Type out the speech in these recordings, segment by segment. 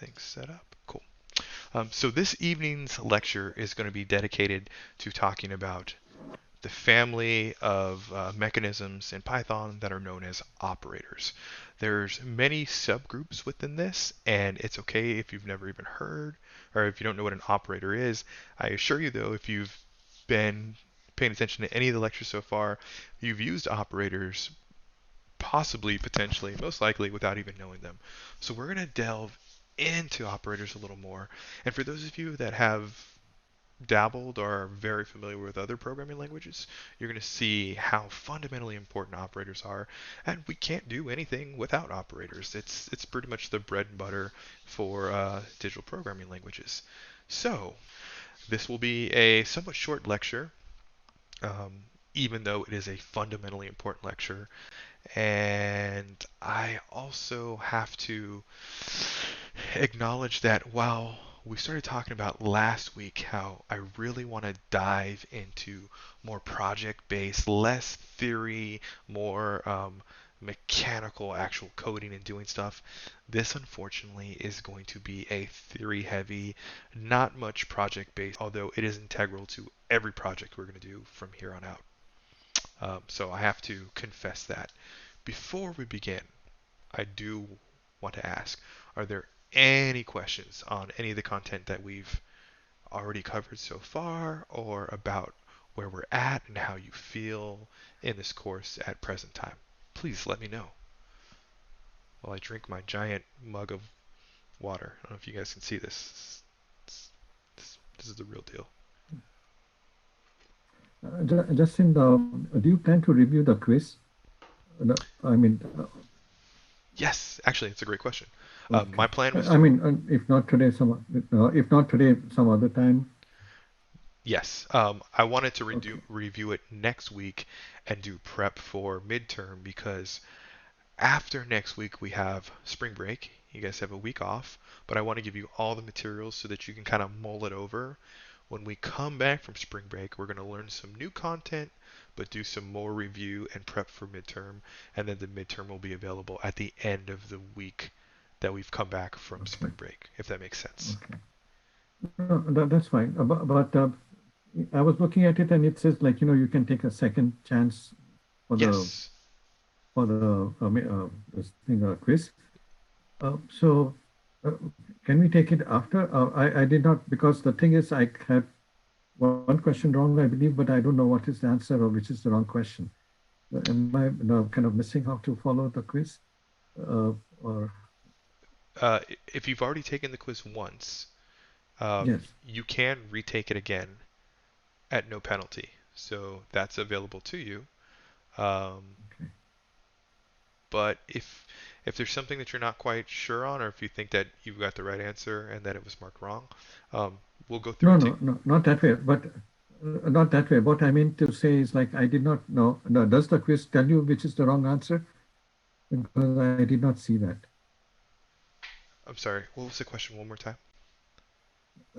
everything set up. Cool. So this evening's lecture is going to be dedicated to talking about the family of mechanisms in Python that are known as operators. There's many subgroups within this, and it's okay if you've never even heard or if you don't know what an operator is. I assure you, though, if you've been paying attention to any of the lectures so far, you've used operators possibly, potentially, most likely without even knowing them. So we're going to delve into operators a little more. And for those of you that have dabbled or are very familiar with other programming languages, you're going to see how fundamentally important operators are, and we can't do anything without operators. It's pretty much the bread and butter for digital programming languages. So this will be a somewhat short lecture, um, even though it is a fundamentally important lecture. And I also have to acknowledge that while we started talking about last week how I really want to dive into more project based, less theory, more mechanical actual coding and doing stuff, this unfortunately is going to be a theory heavy, not much project based, although it is integral to every project we're going to do from here on out. So I have to confess that. Before we begin, I do want to ask, are there any questions on any of the content that we've already covered so far, or about where we're at and how you feel in this course at present time? Please let me know while I drink my giant mug of water. I don't know if you guys can see this. This is the real deal. Justin, do you plan to review the quiz? I mean, Yes, actually, it's a great question. okay. My plan was I to. mean, if not today, some other time. Yes, I wanted to Okay. review it next week and do prep for midterm because after next week we have spring break. You guys have a week off, but I want to give you all the materials so that you can kind of mull it over. When we come back from spring break, we're going to learn some new content, but do some more review and prep for midterm, and then the midterm will be available at the end of the week that we've come back from Okay. spring break, if that makes sense. Okay. No, that's fine. But I was looking at it and it says like, you can take a second chance for the Yes. this thing quiz. So can we take it after? I did not because the thing is I had one question wrong, I believe, but I don't know what is the answer or which is the wrong question. Am I kind of missing how to follow the quiz? Or If you've already taken the quiz once, yes. you can retake it again at no penalty. So that's available to you. Um, Okay. but if there's something that you're not quite sure on, or if you think that you've got the right answer and that it was marked wrong, we'll go through No, it too. no, no, not that way. But not that way. What I mean to say is like I did not know. No, does the quiz tell you which is the wrong answer? Because I did not see that. I'm sorry. What was the question one more time?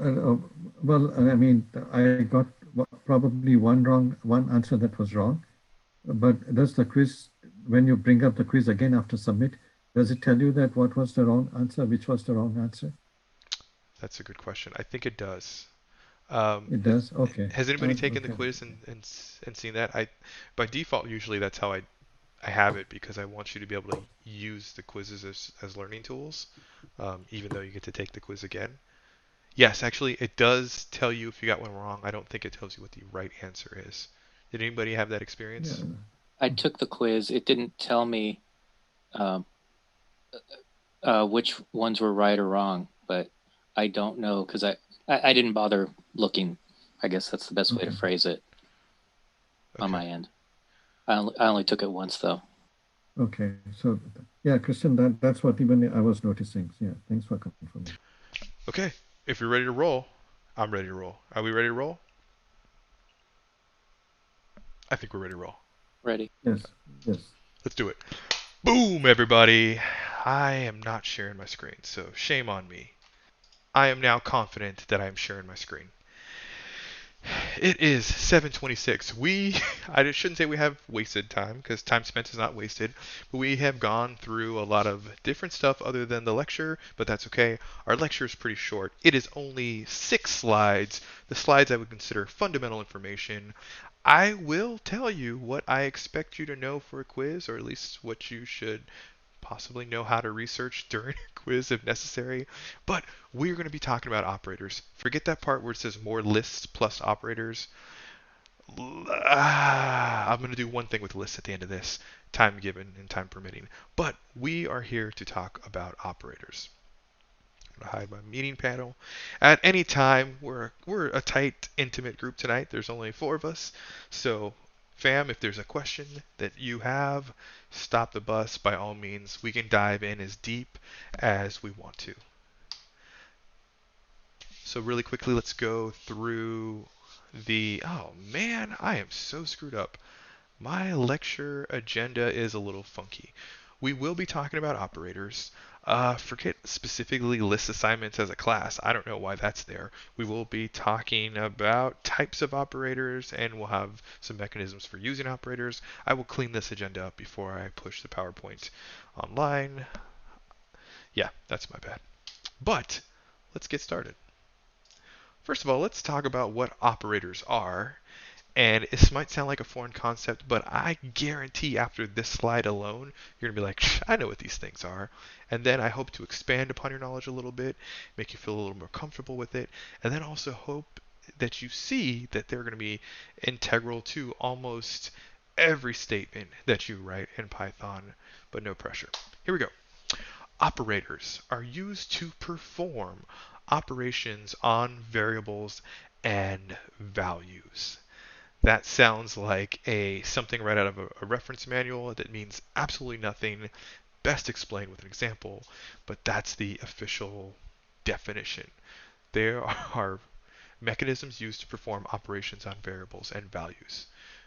Uh, uh, well, I mean, I got probably one answer that was wrong. But does the quiz, when you bring up the quiz again after submit, does it tell you that what was the wrong answer, which was the wrong answer? That's a good question. I think it does. Um, It has, does. Okay. has anybody taken the Okay. quiz and seen that? By default, usually that's how I have it because I want you to be able to use the quizzes as learning tools, even though you get to take the quiz again. Yes, actually, it does tell you if you got one wrong. I don't think it tells you what the right answer is. Did anybody have that Yeah. experience? I took the quiz. It didn't tell me um, which ones were right or wrong, but I don't know because I didn't bother looking. I guess that's the best way to Okay. phrase it on Okay. my end. I only took it once though. Okay. So yeah, Christian, that's what even I was noticing. So, yeah. Thanks for confirming. Okay. If you're ready to roll, I'm ready to roll. Are we ready to roll? I think we're ready to roll. Ready? Yes. Yes. Let's do it. Boom, everybody. I am not sharing my screen, so shame on me. I am now confident that I am sharing my screen. It is 7:26. I shouldn't say we have wasted time because time spent is not wasted, but we have gone through a lot of different stuff other than the lecture, but that's okay. Our lecture is pretty short. It is only 6 slides, the slides I would consider fundamental information. I will tell you what I expect you to know for a quiz, or at least what you should possibly know how to research during a quiz if necessary. But we're going to be talking about operators. Forget that part where it says more lists plus operators. I'm going to do one thing with lists at the end of this, time given and time permitting. But we are here to talk about operators. I'm going to hide my meeting panel. At any time, we're a tight, intimate group tonight. There's only 4 of us. So, fam, if there's a question that you have, stop the bus by all means. We can dive in as deep as we want to. So really quickly, let's go through oh man, I am so screwed up. My lecture agenda is a little funky. We will be talking about operators. Forget specifically list assignments as a class. I don't know why that's there. We will be talking about types of operators and we'll have some mechanisms for using operators. I will clean this agenda up before I push the PowerPoint online. Yeah, that's my bad. But let's get started. First of all, let's talk about what operators are. And this might sound like a foreign concept, but I guarantee after this slide alone, you're going to be like, I know what these things are. And then I hope to expand upon your knowledge a little bit, make you feel a little more comfortable with it, and then also hope that you see that they're going to be integral to almost every statement that you write in Python, but no pressure. Here we go. Operators are used to perform operations on variables and values. That sounds like something right out of a reference manual that means absolutely nothing. Best explained with an example, but that's the official definition. There are mechanisms used to perform operations on variables and values.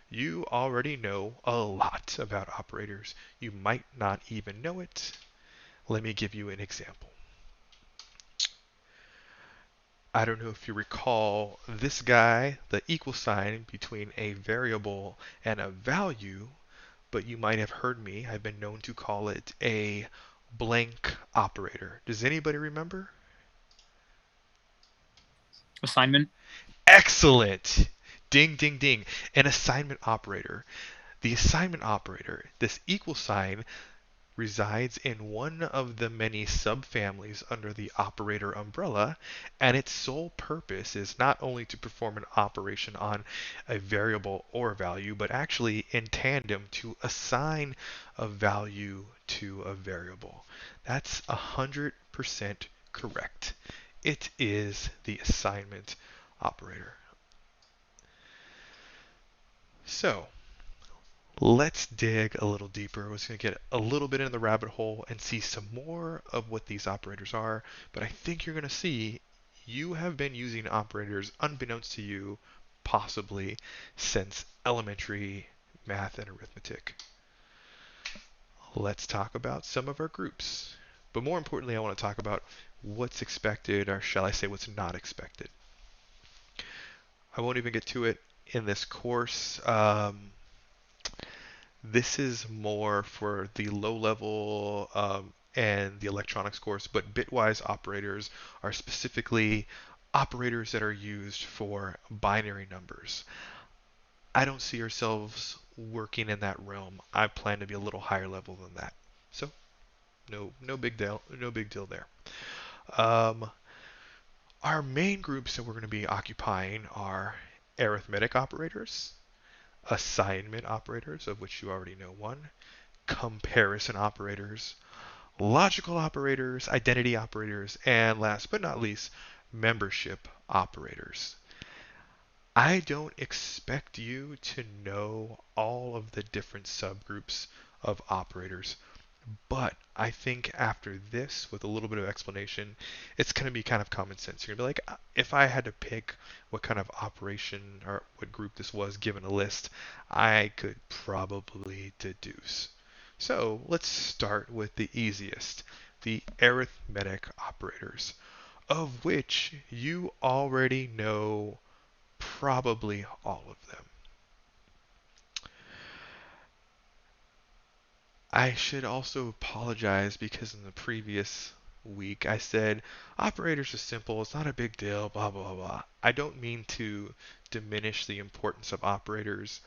You already know a lot about operators. You might not even know it. Let me give you an example. I don't know if you recall this guy, the equal sign between a variable and a value, but you might have heard me. I've been known to call it a blank operator. Does anybody remember? Assignment. Excellent. Ding, ding, ding. An assignment operator. The assignment operator, this equal sign, resides in one of the many subfamilies under the operator umbrella, and its sole purpose is not only to perform an operation on a variable or value, but actually in tandem to assign a value to a variable. That's 100% correct. It is the assignment operator. So, let's dig a little deeper. We're just going to get a little bit in the rabbit hole and see some more of what these operators are. But I think you're going to see you have been using operators unbeknownst to you, possibly since elementary math and arithmetic. Let's talk about some of our groups. But more importantly, I want to talk about what's expected, or shall I say what's not expected. I won't even get to it in this course. This is more for the low level and the electronics course, but bitwise operators are specifically operators that are used for binary numbers. I don't see ourselves working in that realm. I plan to be a little higher level than that. So no big deal there. Our main groups that we're going to be occupying are arithmetic operators, assignment operators, of which you already know one, comparison operators, logical operators, identity operators, and last but not least, membership operators. I don't expect you to know all of the different subgroups of operators, but I think after this, with a little bit of explanation, it's going to be kind of common sense. You're going to be like, if I had to pick what kind of operation or what group this was given a list, I could probably deduce. So let's start with the easiest, the arithmetic operators, of which you already know probably all of them. I should also apologize because in the previous week I said operators are simple, it's not a big deal, blah, blah, blah. I don't mean to diminish the importance of operators.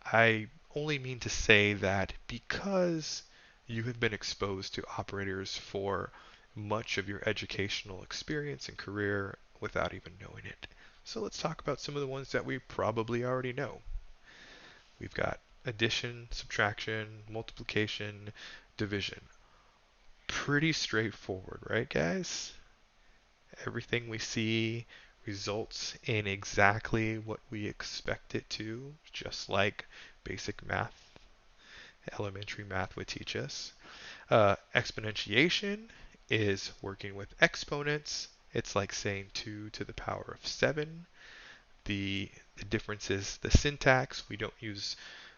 I only mean to say that because you have been exposed to operators for much of your educational experience and career without even knowing it. So let's talk about some of the ones that we probably already know. We've got addition, subtraction, multiplication, division. Pretty straightforward, right, guys? Everything we see results in exactly what we expect it to, just like basic math, elementary math would teach us. Exponentiation is working with exponents. It's like saying 2 to the power of 7. The difference is the syntax. We don't use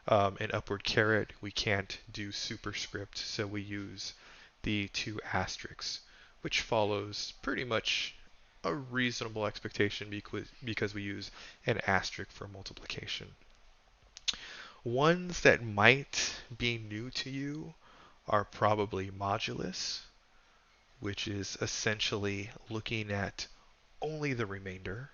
an upward caret. We can't do superscript, so we use the 2 asterisks, which follows pretty much a reasonable expectation because we use an asterisk for multiplication. Ones that might be new to you are probably modulus, which is essentially looking at only the remainder,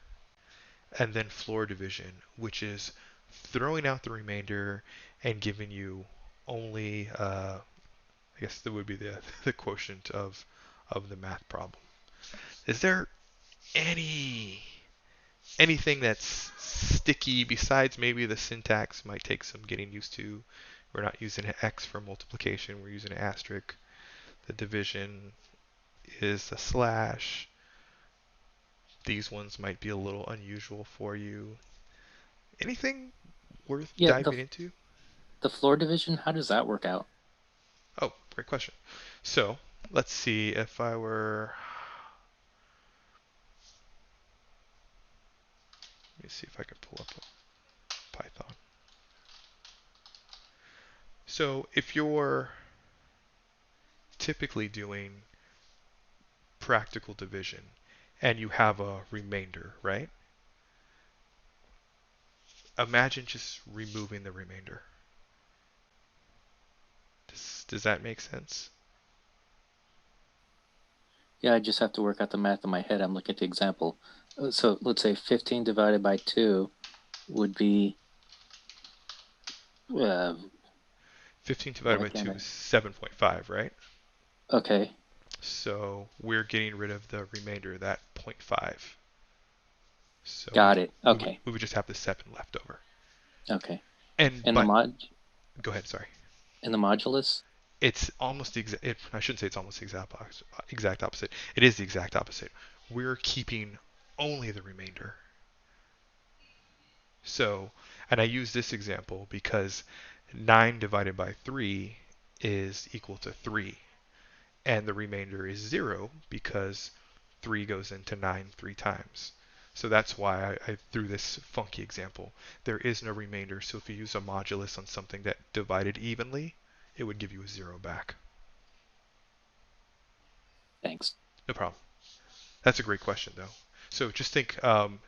and then floor division, which is throwing out the remainder and giving you only, I guess that would be the quotient of the math problem. Is there anything that's sticky besides maybe the syntax might take some getting used to? We're not using an X for multiplication, we're using an asterisk. The division is a slash. These ones might be a little unusual for you. Anything worth Yeah, diving into? the floor division, how does that work out? Oh, great question. So let's see if I were. Let me see if I can pull up a Python. So if you're typically doing practical division and you have a remainder, right? Imagine just removing the remainder. Does that make sense? Yeah, I just have to work out the math in my head. I'm looking at the example. So let's say 15 divided by 2 would be, 15 divided why by can't 2 I? is 7.5, right? Okay, So we're getting rid of the remainder, that 0.5. So got it. we would just have the 7 left over. Okay. And And the but mod go ahead, sorry. and the modulus? It's almost the exact. I shouldn't say it's almost the exact opposite. It is the exact opposite. We're keeping only the remainder. So, and I use this example because 9 divided by 3 is equal to 3, and the remainder is 0 because 3 goes into 9 3 times. So that's why I threw this funky example. There is no remainder, so if you use a modulus on something that divided evenly, it would give you a 0 back. Thanks. No problem. That's a great question, though. So just think, I'm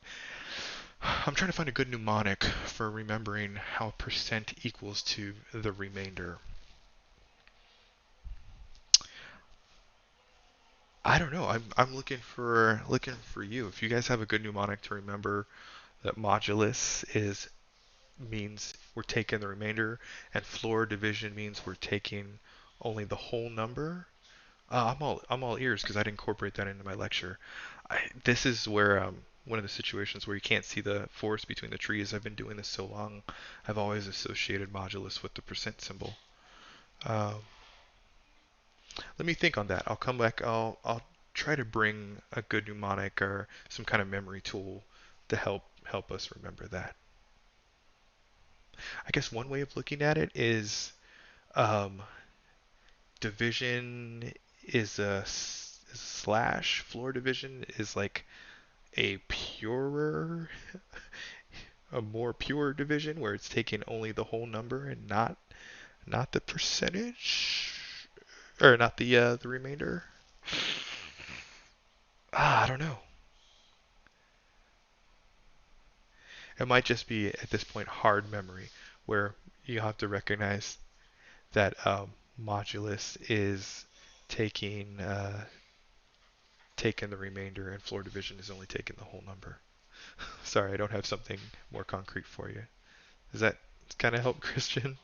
trying to find a good mnemonic for remembering how percent equals to the remainder. I don't know. I'm looking for you. If you guys have a good mnemonic to remember that modulus is means we're taking the remainder, and floor division means we're taking only the whole number. I'm all ears because I'd incorporate that into my lecture. This is where one of the situations where you can't see the forest between the trees. I've been doing this so long, I've always associated modulus with the percent symbol. Um, Let me think on that. I'll come back. I'll try to bring a good mnemonic or some kind of memory tool to help us remember that. I guess one way of looking at it is um, division is a slash. Floor division is like a purer, a more pure division where it's taking only the whole number and not the percentage or not the remainder. I don't know. It might just be at this point hard memory, where you have to recognize that modulus is taking taking the remainder, and floor division is only taking the whole number. Sorry, I don't have something more concrete for you. Does that kind of help, Christian?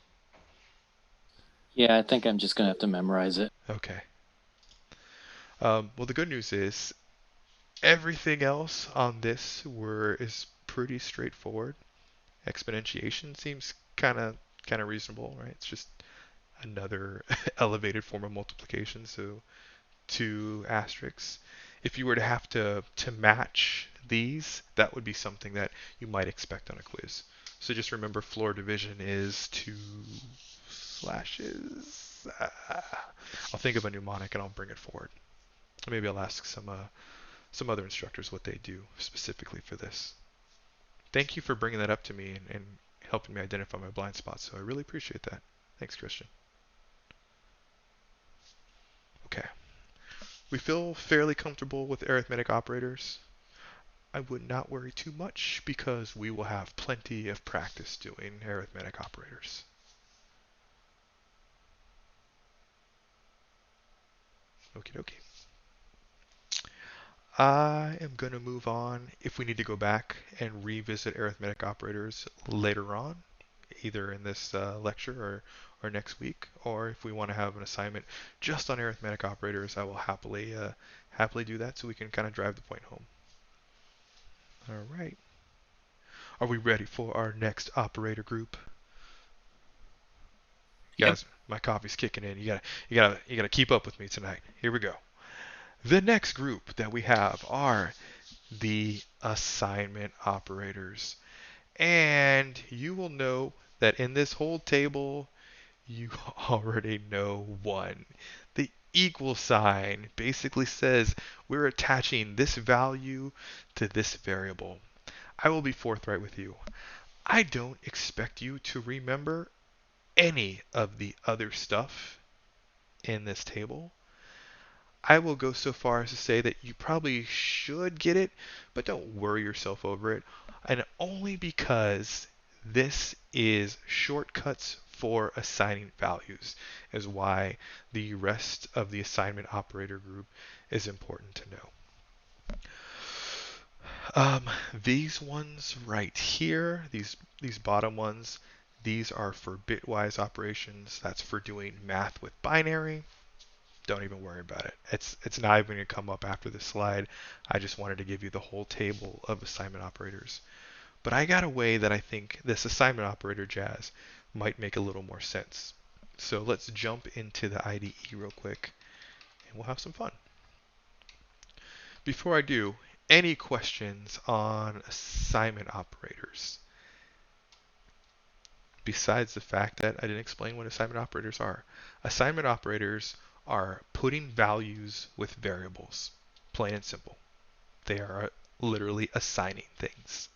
Yeah, I think I'm just gonna have to memorize it. Okay. Well, the good news is everything else on this is pretty straightforward. Exponentiation seems kind of reasonable, right? It's just another elevated form of multiplication, so 2 asterisks. If you were to have to match these, that would be something that you might expect on a quiz. So just remember floor division is 2 slashes. I'll think of a mnemonic and I'll bring it forward. Maybe I'll ask some other instructors what they do specifically for this. Thank you for bringing that up to me and helping me identify my blind spots. So I really appreciate that. Thanks, Christian. Okay. We feel fairly comfortable with arithmetic operators. I would not worry too much because we will have plenty of practice doing arithmetic operators. Okie dokie. I am going to move on. If we need to go back and revisit arithmetic operators later on, either in this lecture or next week, or if we want to have an assignment just on arithmetic operators, I will happily do that so we can kind of drive the point home. All right. Are we ready for our next operator group? Yep. Guys, my coffee's kicking in. You gotta keep up with me tonight. Here we go. The next group that we have are the assignment operators. And you will know that in this whole table, you already know one. The equal sign basically says we're attaching this value to this variable. I will be forthright with you. I don't expect you to remember any of the other stuff in this table. I will go so far as to say that you probably should get it, but don't worry yourself over it. And only because this is shortcuts for assigning values is why the rest of the assignment operator group is important to know. These ones right here, these bottom ones, these are for bitwise operations. That's for doing math with binary. Don't even worry about it. It's not even going to come up after this slide. I just wanted to give you the whole table of assignment operators. But I got a way that I think this assignment operator jazz might make a little more sense. So let's jump into the IDE real quick and we'll have some fun. Before I do, any questions on assignment operators? Besides the fact that I didn't explain what assignment operators are. Assignment operators are putting values with variables, plain and simple. They are literally assigning things.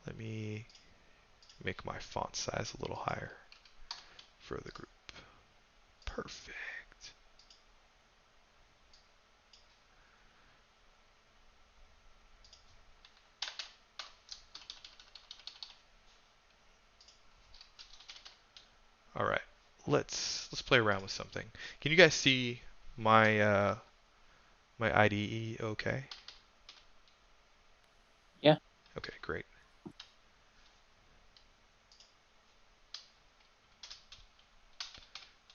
Let me make my font size a little higher for the group. Perfect. All right, let's play around with something. Can you guys see my my IDE okay? Yeah. Okay, great.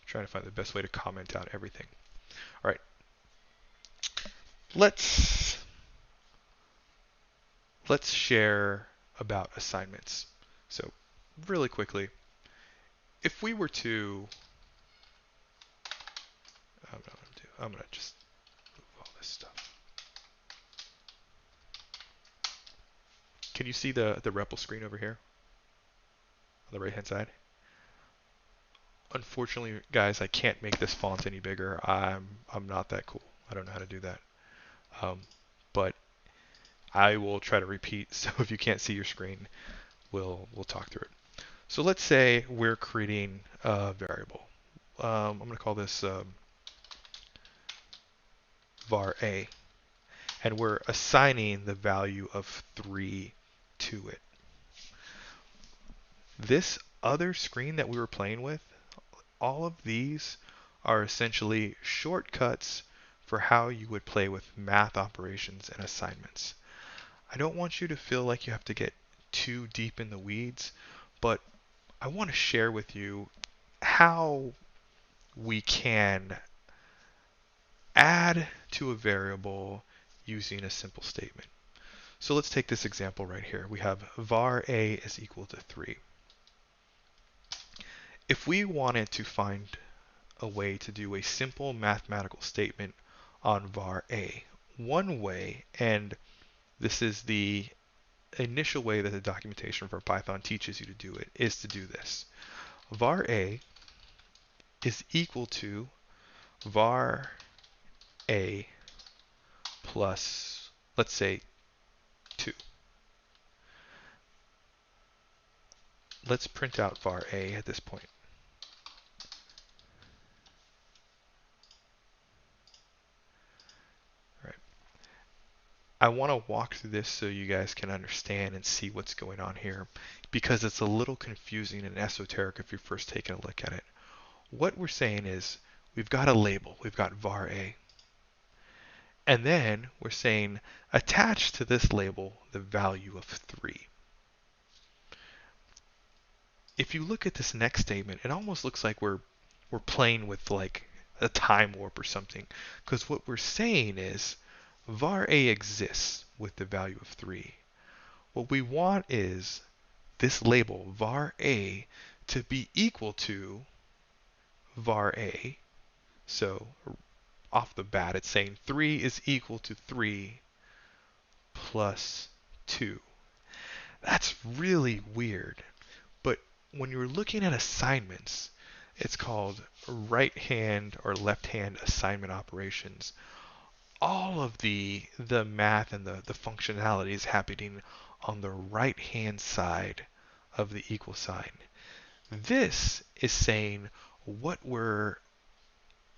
Trying to find the best way to comment out everything. All right. Let's share about assignments. So, really quickly, if we were to I'm gonna just move all this stuff. Can you see the REPL screen over here on the right hand side? Unfortunately, guys, I can't make this font any bigger. I'm not that cool. I don't know how to do that. But I will try to repeat. So if you can't see your screen, we'll talk through it. So let's say we're creating a variable. I'm going to call this var a. and we're assigning the value of 3 to it. This other screen that we were playing with, all of these are essentially shortcuts for how you would play with math operations and assignments. I don't want you to feel like you have to get too deep in the weeds, but I want to share with you how we can add to a variable using a simple statement. So let's take this example right here. We have var a is equal to 3. If we wanted to find a way to do a simple mathematical statement on var a, one way, and this is the initial way that the documentation for Python teaches you to do it, is to do this. Var a is equal to var a plus, let's say, 2. Let's print out var a at this point. All right. I want to walk through this so you guys can understand and see what's going on here, because it's a little confusing and esoteric if you're first taking a look at it. What we're saying is we've got a label, we've got var a, and then we're saying attach to this label the value of 3. If you look at this next statement, it almost looks like we're playing with like a time warp or something, because what we're saying is var a exists with the value of 3. What we want is this label var a to be equal to var a. So off the bat, it's saying 3 is equal to 3 plus 2. That's really weird. But when you're looking at assignments, it's called right hand or left hand assignment operations. All of the math and the functionality is happening on the right hand side of the equal sign. This is saying what we're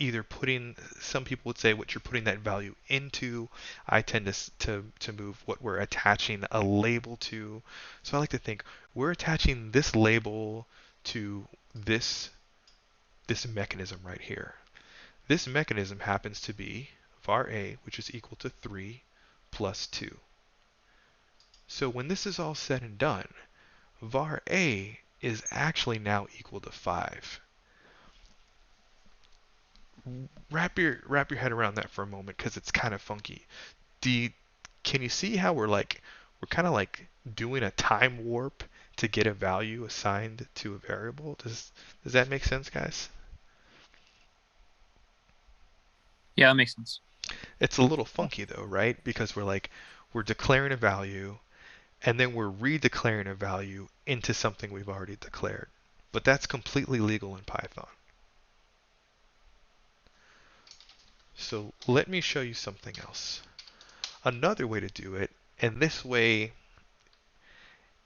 either putting, some people would say what you're putting that value into. I tend to move what we're attaching a label to. So I like to think we're attaching this label to this mechanism right here. This mechanism happens to be var a, which is equal to 3 plus 2. So when this is all said and done, var a is actually now equal to 5. Wrap your head around that for a moment, because it's kind of funky. Can you see how we're kind of like doing a time warp to get a value assigned to a variable? Does that make sense, guys? Yeah, that makes sense. It's a little funky though, right? Because we're declaring a value, and then we're redeclaring a value into something we've already declared. But that's completely legal in Python. So let me show you something else. Another way to do it, and this way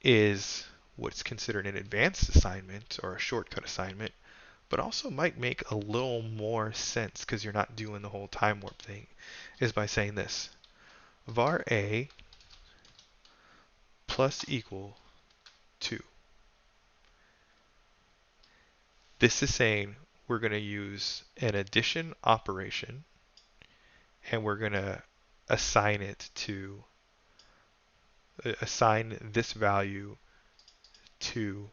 is what's considered an advanced assignment or a shortcut assignment, but also might make a little more sense because you're not doing the whole time warp thing, is by saying this: var a plus equal 2. This is saying we're going to use an addition operation, and we're going to assign this value to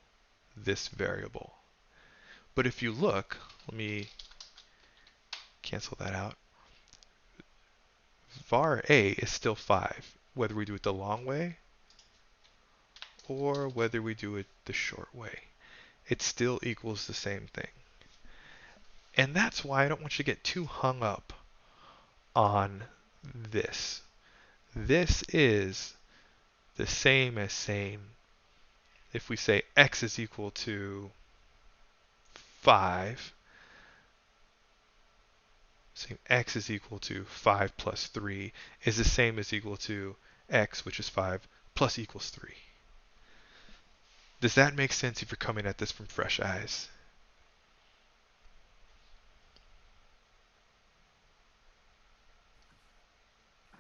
this variable. But if you look, let me cancel that out. Var a is still 5, whether we do it the long way or whether we do it the short way. It still equals the same thing. And that's why I don't want you to get too hung up on this. This is the same as saying, if we say x is equal to 5, saying x is equal to 5 plus 3 is the same as equal to x, which is 5, plus equals 3. Does that make sense if you're coming at this from fresh eyes?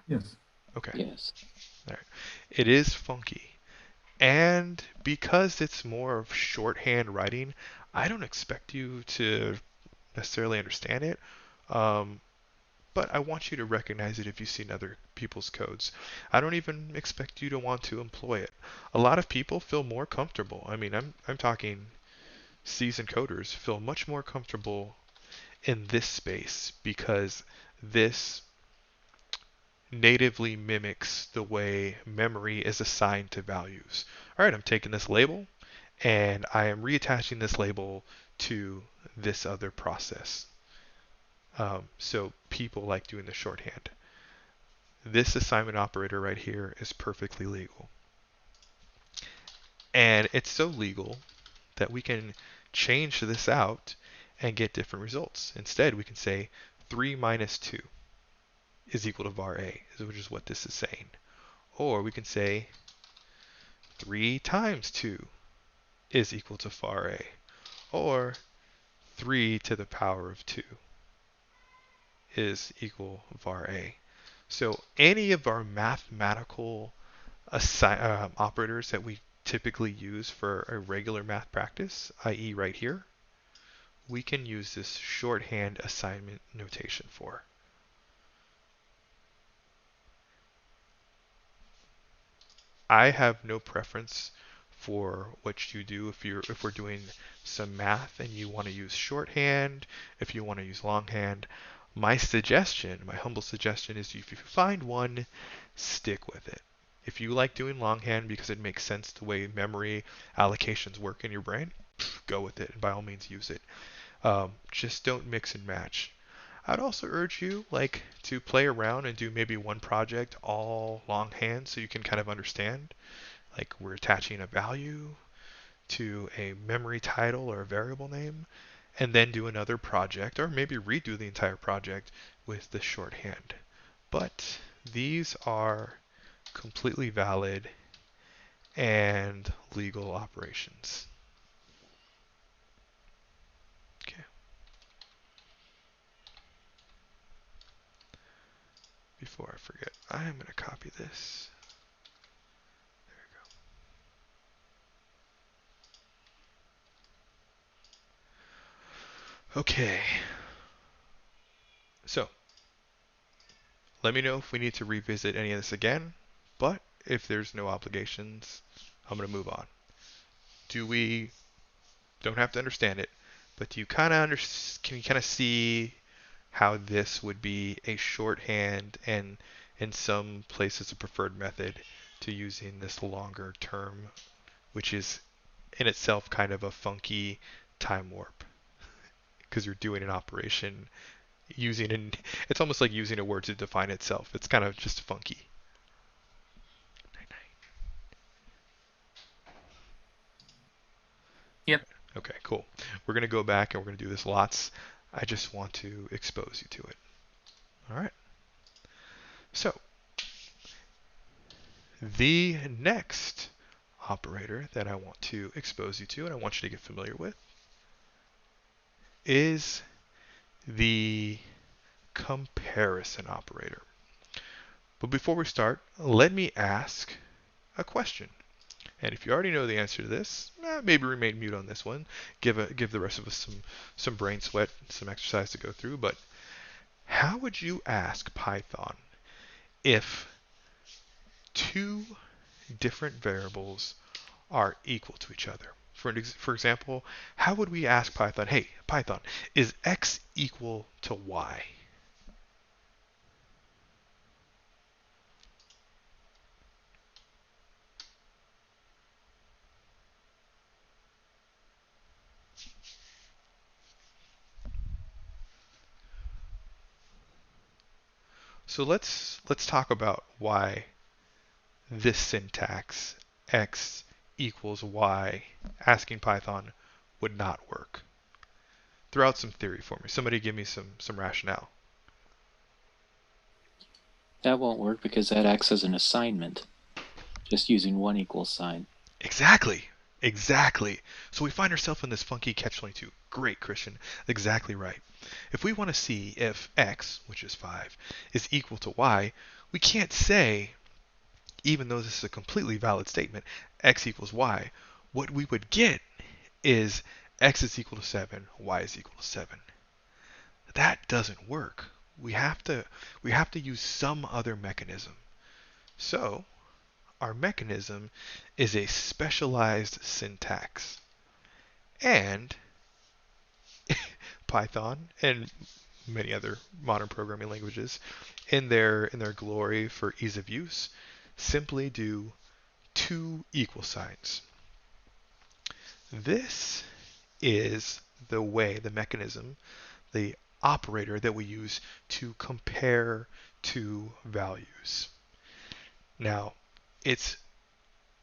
Yes. Okay. Yes. It is funky. And because it's more of shorthand writing, I don't expect you to necessarily understand it. Um, but I want you to recognize it if you've seen other people's codes. I don't even expect you to want to employ it. A lot of people feel more comfortable. I mean, I'm talking seasoned coders feel much more comfortable in this space because this natively mimics the way memory is assigned to values. All right, I'm taking this label and I am reattaching this label to this other process. So people like doing the shorthand. This assignment operator right here is perfectly legal. And it's so legal that we can change this out and get different results. Instead, we can say 3 minus 2 is equal to var a, which is what this is saying. Or we can say 3 times 2 is equal to var a. Or 3 to the power of 2 is equal var a. So any of our mathematical operators that we typically use for a regular math practice, i.e. right here, we can use this shorthand assignment notation for. I have no preference for what you do if we're doing some math and you want to use shorthand, if you want to use longhand. My humble suggestion is if you find one, stick with it. If you like doing longhand because it makes sense the way memory allocations work in your brain, go with it and by all means use it. Just don't mix and match. I'd also urge you to play around and do maybe one project all longhand so you can kind of understand. Like we're attaching a value to a memory title or a variable name, and then do another project or maybe redo the entire project with the shorthand. But these are completely valid and legal operations. Okay. Before I forget, I'm going to copy this. There we go. Okay. So, let me know if we need to revisit any of this again, but if there's no obligations, I'm going to move on. Don't have to understand it, but do you can you kind of see how this would be a shorthand and in some places a preferred method to using this longer term, which is in itself kind of a funky time warp because you're doing an operation it's almost like using a word to define itself. It's kind of just funky. Yep. Okay, cool. We're going to go back and we're going to do this lots. I just want to expose you to it. All right. So the next operator that I want to expose you to and I want you to get familiar with is the comparison operator. But before we start, let me ask a question. And if you already know the answer to this, maybe remain mute on this one. Give the rest of us some brain sweat, some exercise to go through. But how would you ask Python if two different variables are equal to each other? For example, how would we ask Python, hey, Python, is x equal to y? So let's talk about why this syntax, x equals y, asking Python would not work. Throw out some theory for me. Somebody give me some rationale. That won't work because that acts as an assignment, just using one equal sign. Exactly. So we find ourselves in this funky catch-22. Great, Christian. Exactly right. If we want to see if x, which is 5, is equal to y, we can't say, even though this is a completely valid statement, x equals y. What we would get is x is equal to 7, y is equal to 7. That doesn't work. We have to use some other mechanism. So, our mechanism is a specialized syntax. And Python and many other modern programming languages, in their glory for ease of use, simply do two equal signs. This is the way, the mechanism, the operator that we use to compare two values. Now, it's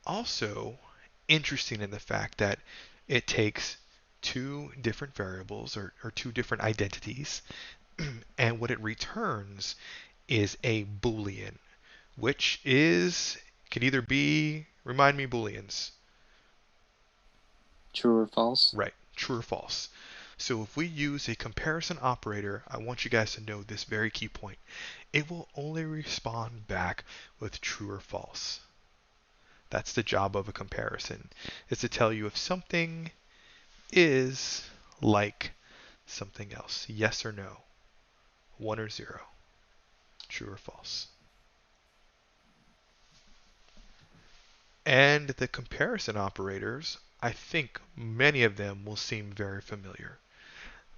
also interesting in the fact that it takes two different variables or two different identities, and what it returns is a Boolean, which could either be, remind me Booleans. True or false? Right, true or false. So if we use a comparison operator, I want you guys to know this very key point. It will only respond back with true or false. That's the job of a comparison, is to tell you if something is like something else. Yes or no. 1 or 0. True or false. And the comparison operators, I think many of them will seem very familiar.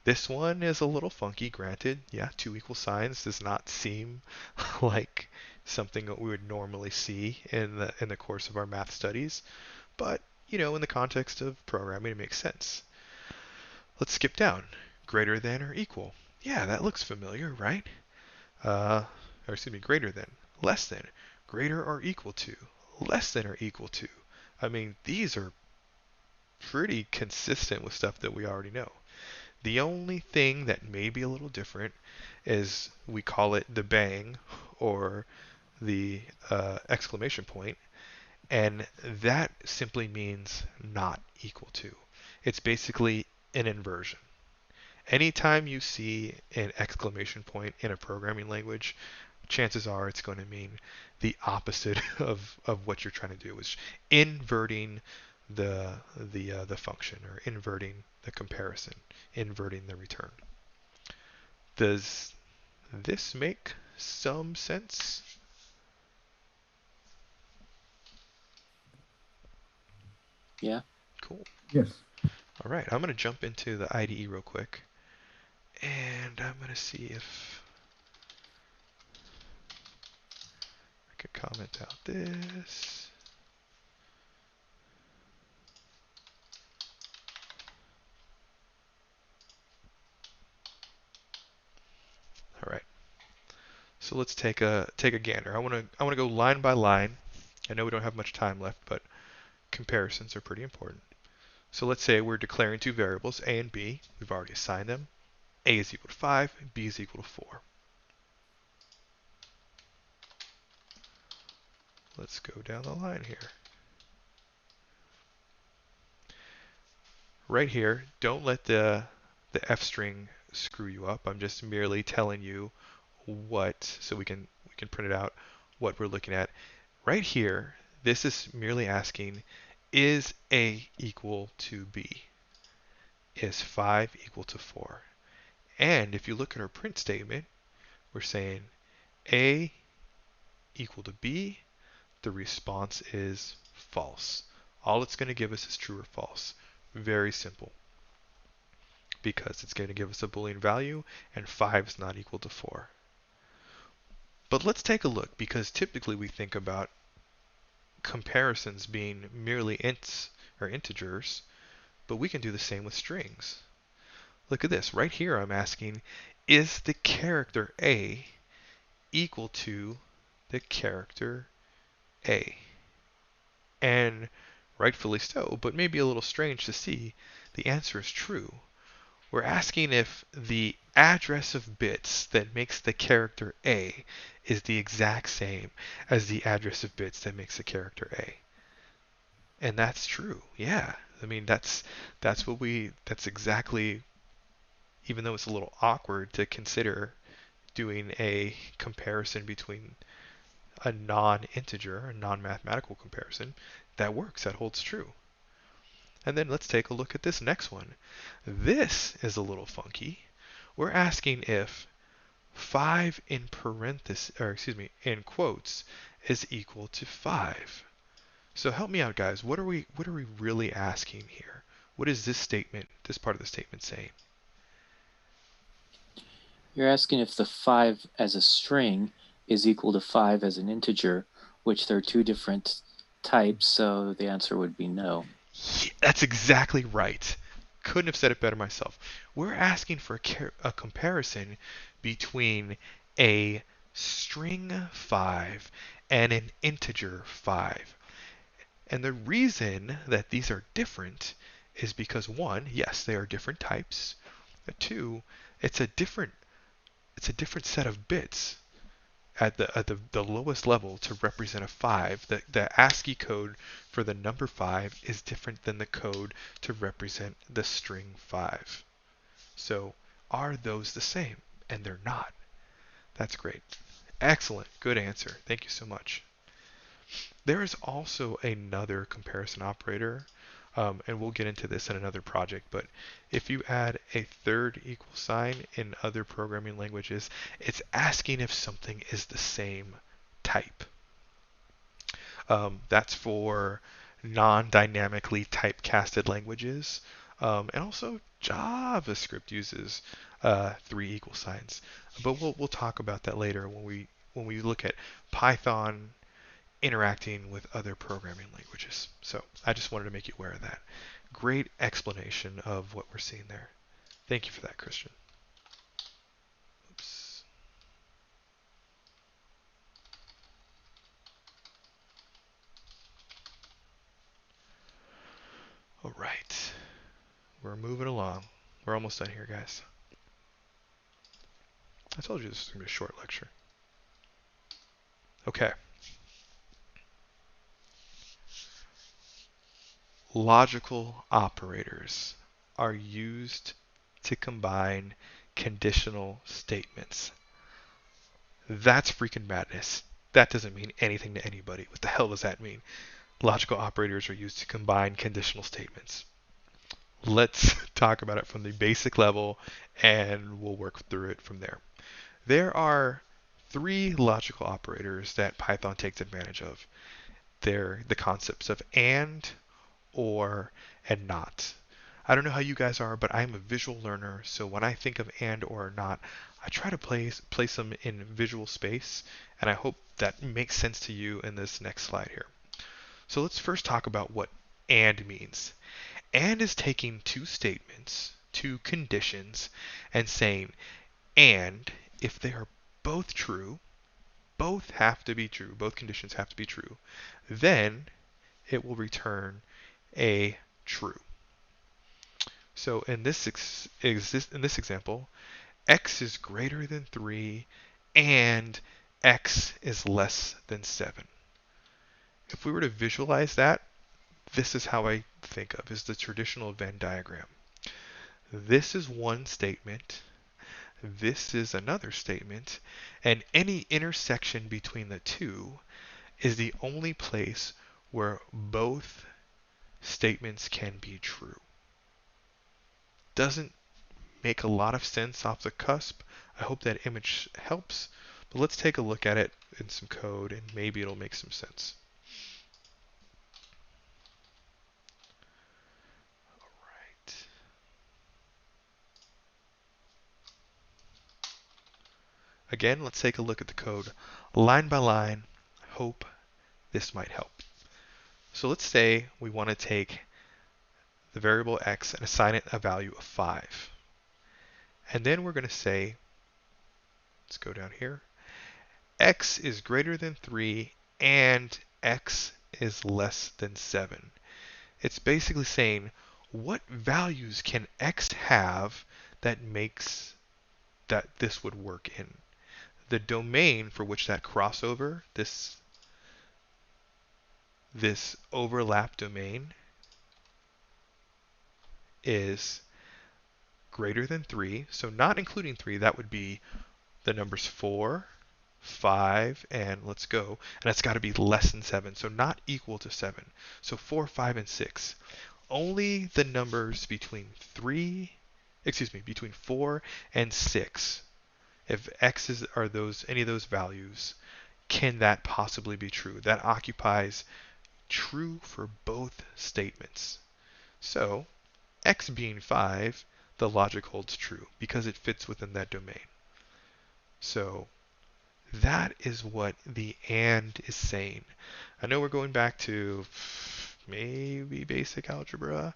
This one is a little funky, granted. Yeah, two equal signs does not seem like something that we would normally see in the course of our math studies, but in the context of programming, it makes sense. Let's skip down. Greater than or equal. Yeah, that looks familiar, right? Or excuse me, greater than, less than, greater or equal to, less than or equal to. I mean, these are pretty consistent with stuff that we already know. The only thing that may be a little different is we call it the bang or the exclamation point, and that simply means not equal to. It's basically an inversion. Anytime you see an exclamation point in a programming language, chances are it's going to mean the opposite of what you're trying to do, is inverting the function, or inverting the comparison, inverting the return. Does this make some sense? Yeah. Cool. Yes. All right, I'm going to jump into the IDE real quick, and I'm going to see if I could comment out this. All right. So let's take a gander. I want to go line by line. I know we don't have much time left, but comparisons are pretty important. So let's say we're declaring two variables, a and b. We've already assigned them. A is equal to 5, b is equal to 4. Let's go down the line here. Right here, don't let the f string screw you up. I'm just merely telling you what, so we can print it out, what we're looking at. Right here, this is merely asking, is a equal to b? Is 5 equal to 4? And if you look at our print statement, we're saying a equal to b. The response is false. All it's going to give us is true or false. Very simple. Because it's going to give us a Boolean value, and 5 is not equal to 4. But let's take a look, because typically we think about comparisons being merely ints or integers, but we can do the same with strings. Look at this. Right here I'm asking, is the character A equal to the character A? And rightfully so, but maybe a little strange to see, the answer is true. We're asking if the address of bits that makes the character A is the exact same as the address of bits that makes the character A. And that's true. Yeah. I mean, that's exactly even though it's a little awkward to consider doing a comparison between a non-integer, a non-mathematical comparison, that works, that holds true. And then let's take a look at this next one. This is a little funky. We're asking if 5 in parentheses, or excuse me, in quotes, is equal to 5. So help me out, guys. What are we really asking here? What is this statement, this part of the statement saying? You're asking if the 5 as a string is equal to 5 as an integer, which they're two different types, so the answer would be no. Yeah, that's exactly right. Couldn't have said it better myself. We're asking for a comparison between a string 5 and an integer 5. And the reason that these are different is because, one, yes, they are different types. But two, it's a different set of bits at the lowest level to represent a 5. The ASCII code for the number 5 is different than the code to represent the string 5. So are those the same? And they're not. That's great. Excellent. Good answer. Thank you so much. There is also another comparison operator, and we'll get into this in another project, but if you add a third equal sign in other programming languages, it's asking if something is the same type. That's for non-dynamically typecasted languages, and also JavaScript uses 3 equal signs. But we'll talk about that later when we look at Python interacting with other programming languages. So I just wanted to make you aware of that. Great explanation of what we're seeing there. Thank you for that, Christian. Oops. All right. We're moving along. We're almost done here, guys. I told you this was going to be a short lecture. Okay. Logical operators are used to combine conditional statements. That's freaking madness. That doesn't mean anything to anybody. What the hell does that mean? Logical operators are used to combine conditional statements. Let's talk about it from the basic level and we'll work through it from there. There are 3 logical operators that Python takes advantage of. They're the concepts of and, or, and not. I don't know how you guys are, but I'm a visual learner, so when I think of and or not, I try to place them in visual space, and I hope that makes sense to you in this next slide here. So let's first talk about what and means. And is taking 2 statements, 2 conditions, and saying, and if they are both true, both have to be true, both conditions have to be true, then it will return a true. So in this example, x is greater than 3 and x is less than 7. If we were to visualize that, this is how I think of is the traditional Venn diagram. This is one statement, this is another statement, and any intersection between the two is the only place where both statements can be true. Doesn't make a lot of sense off the cusp. I hope that image helps, but let's take a look at it in some code and maybe it'll make some sense. Again, let's take a look at the code line by line. I hope this might help. So let's say we want to take the variable x and assign it a value of 5. And then we're going to say, let's go down here, x is greater than 3 and x is less than 7. It's basically saying, what values can x have that makes that this would work in? The domain for which that crossover, this overlap domain, is greater than 3, so not including 3, that would be the numbers 4, 5, and let's go, and it's got to be less than 7, so not equal to 7. So 4, 5, and 6. Only the numbers between 4 and 6, if x are any of those values, can that possibly be true? That occupies true for both statements. So x being 5, the logic holds true because it fits within that domain. So that is what the AND is saying. I know we're going back to maybe basic algebra,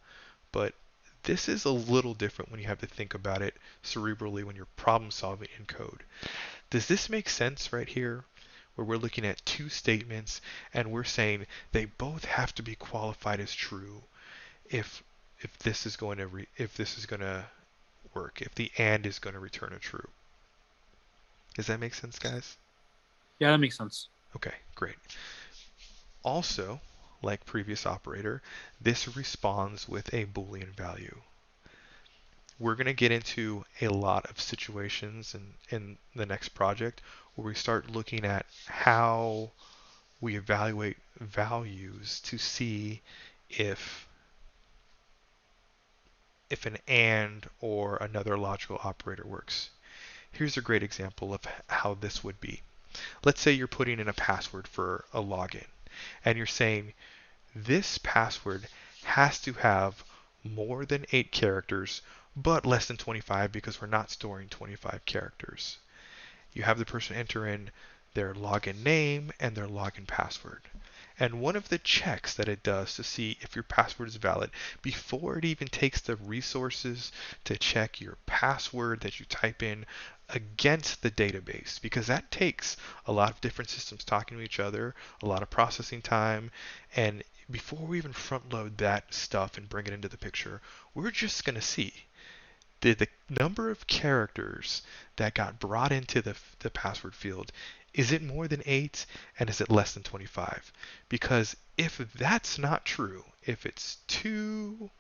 but this is a little different when you have to think about it cerebrally when you're problem solving in code. Does this make sense right here? Where we're looking at two statements and we're saying they both have to be qualified as true if this is going to work, if the AND is going to return a true. Does that make sense, guys? Yeah, that makes sense. Okay, great. Also, like previous operator, this responds with a Boolean value. We're going to get into a lot of situations in the next project where we start looking at how we evaluate values to see if an AND or another logical operator works. Here's a great example of how this would be. Let's say you're putting in a password for a login, and you're saying this password has to have more than 8 characters, but less than 25 because we're not storing 25 characters. You have the person enter in their login name and their login password. And one of the checks that it does to see if your password is valid, before it even takes the resources to check your password that you type in against the database, because that takes a lot of different systems talking to each other, a lot of processing time, and before we even front load that stuff and bring it into the picture, we're just going to see the number of characters that got brought into the password field. Is it more than 8 and is it less than 25? Because if that's not true, if it's 2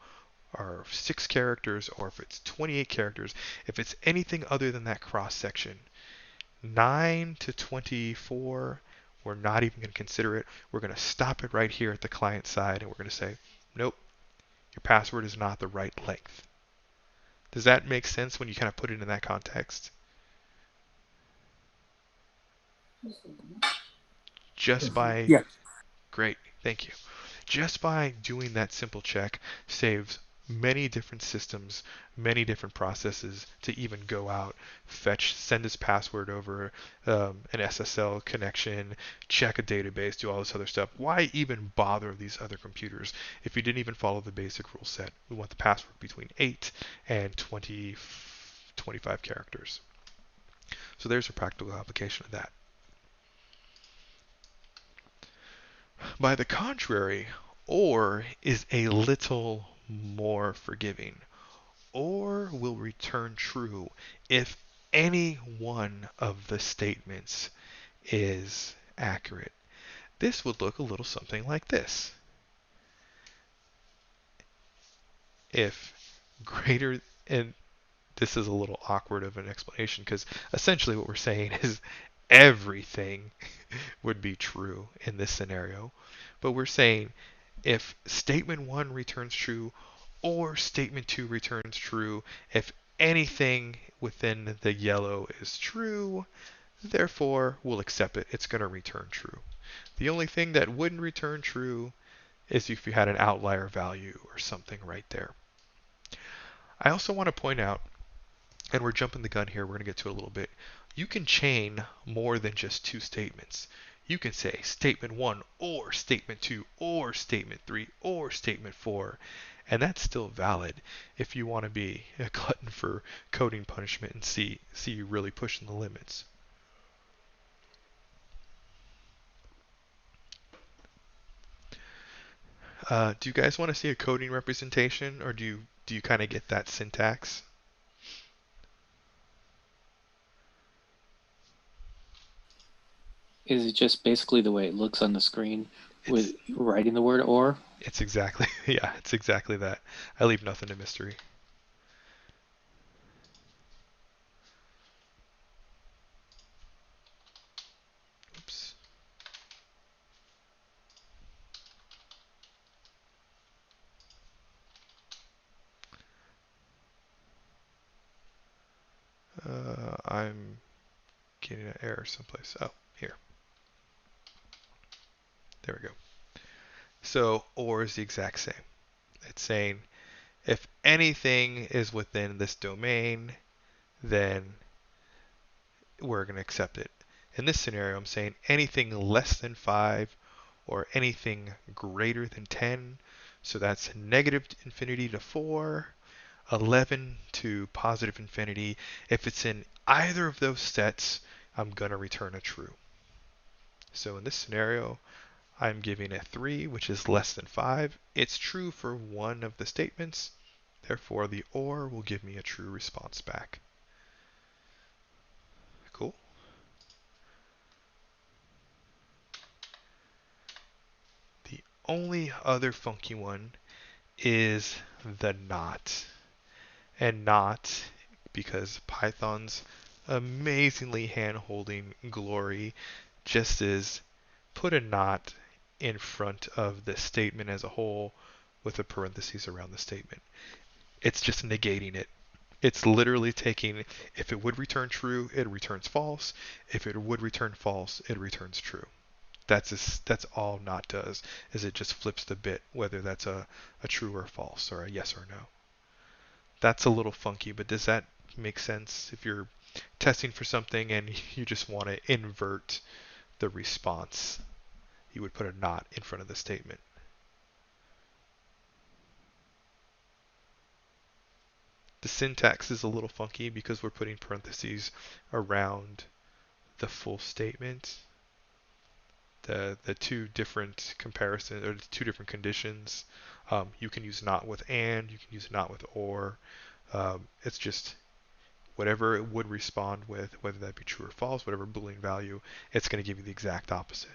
or 6 characters, or if it's 28 characters, if it's anything other than that cross section, 9 to 24, we're not even going to consider it. We're going to stop it right here at the client side and we're going to say, nope, your password is not the right length. Does that make sense when you kind of put it in that context? Just by, Yeah. great, thank you. Just by doing that simple check saves many different systems, many different processes to even go out, send this password over an SSL connection, check a database, do all this other stuff. Why even bother these other computers if you didn't even follow the basic rule set? We want the password between 8 and 25 characters. So there's a practical application of that. By the contrary, OR is a little more forgiving. OR will return true if any one of the statements is accurate. This would look a little something like this. If greater, and this is a little awkward of an explanation because essentially what we're saying is everything would be true in this scenario. But we're saying if statement 1 returns true or statement 2 returns true, if anything within the yellow is true, therefore we'll accept it. It's going to return true. The only thing that wouldn't return true is if you had an outlier value or something right there. I also want to point out, and we're jumping the gun here, we're going to get to it a little bit, you can chain more than just 2 statements. You can say statement 1 or statement 2 or statement 3 or statement 4, and that's still valid if you want to be a glutton for coding punishment and see you really pushing the limits. Do you guys want to see a coding representation, or do you kind of get that syntax? Is it just basically the way it looks on the screen with writing the word or? It's exactly, yeah, it's exactly that. I leave nothing to mystery. somewhere, someplace. Oh, here. There we go. So or is the exact same. It's saying if anything is within this domain, then we're going to accept it. In this scenario, I'm saying anything less than 5 or anything greater than 10. So that's negative infinity to 4, 11 to positive infinity. If it's in either of those sets, I'm going to return a true. So in this scenario, I'm giving a 3, which is less than 5. It's true for one of the statements. Therefore, the OR will give me a true response back. Cool. The only other funky one is the not. And not because Python's amazingly hand-holding glory just is put a not in front of the statement as a whole with a parentheses around the statement. It's just negating it. It's literally taking, if it would return true, it returns false. If it would return false, it returns true. That's all not does, is it just flips the bit, whether that's a true or false, or a yes or no. That's a little funky, but does that make sense? If you're testing for something and you just want to invert the response, you would put a not in front of the statement. The syntax is a little funky because we're putting parentheses around the full statement. The two different comparisons, or the two different conditions. You can use not with and, you can use not with or. It's just whatever it would respond with, whether that be true or false, whatever Boolean value, it's going to give you the exact opposite.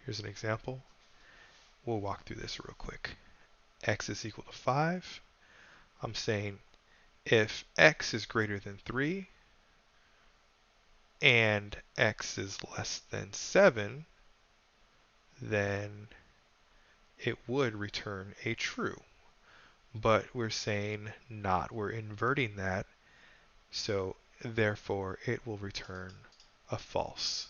Here's an example. We'll walk through this real quick. X is equal to 5. I'm saying if x is greater than 3 and x is less than 7, then it would return a true. But we're saying not. We're inverting that, so therefore it will return a false.